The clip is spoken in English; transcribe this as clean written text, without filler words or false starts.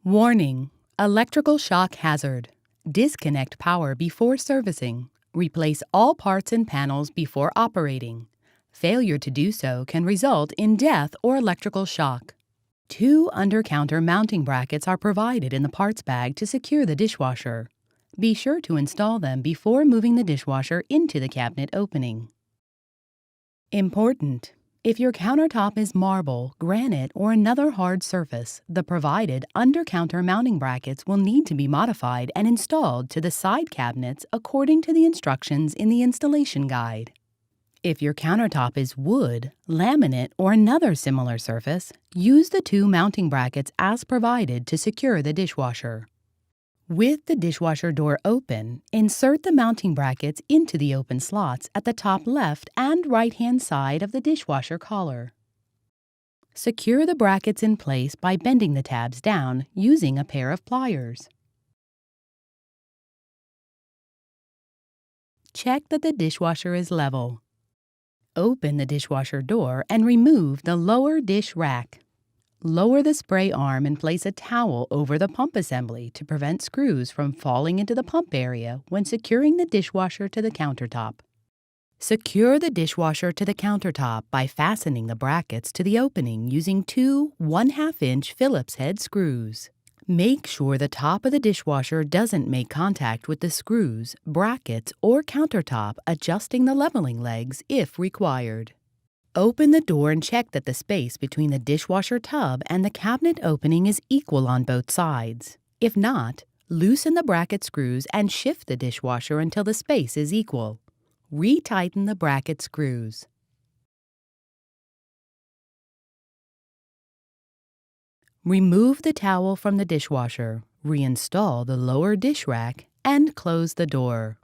Warning: electrical shock hazard. Disconnect power before servicing. Replace all parts and panels before operating. Failure to do so can result in death or electrical shock. 2 under-counter mounting brackets are provided in the parts bag to secure the dishwasher. Be sure to install them before moving the dishwasher into the cabinet opening. Important: if your countertop is marble, granite, or another hard surface, the provided under-counter mounting brackets will need to be modified and installed to the side cabinets according to the instructions in the installation guide. If your countertop is wood, laminate, or another similar surface, use the 2 mounting brackets as provided to secure the dishwasher. With the dishwasher door open, insert the mounting brackets into the open slots at the top left and right-hand side of the dishwasher collar. Secure the brackets in place by bending the tabs down using a pair of pliers. Check that the dishwasher is level. Open the dishwasher door and remove the lower dish rack. Lower the spray arm and place a towel over the pump assembly to prevent screws from falling into the pump area when securing the dishwasher to the countertop. Secure the dishwasher to the countertop by fastening the brackets to the opening using 2 1/2-inch Phillips head screws. Make sure the top of the dishwasher doesn't make contact with the screws, brackets, or countertop, adjusting the leveling legs if required. Open the door and check that the space between the dishwasher tub and the cabinet opening is equal on both sides. If not, loosen the bracket screws and shift the dishwasher until the space is equal. Retighten the bracket screws. Remove the towel from the dishwasher, reinstall the lower dish rack, and close the door.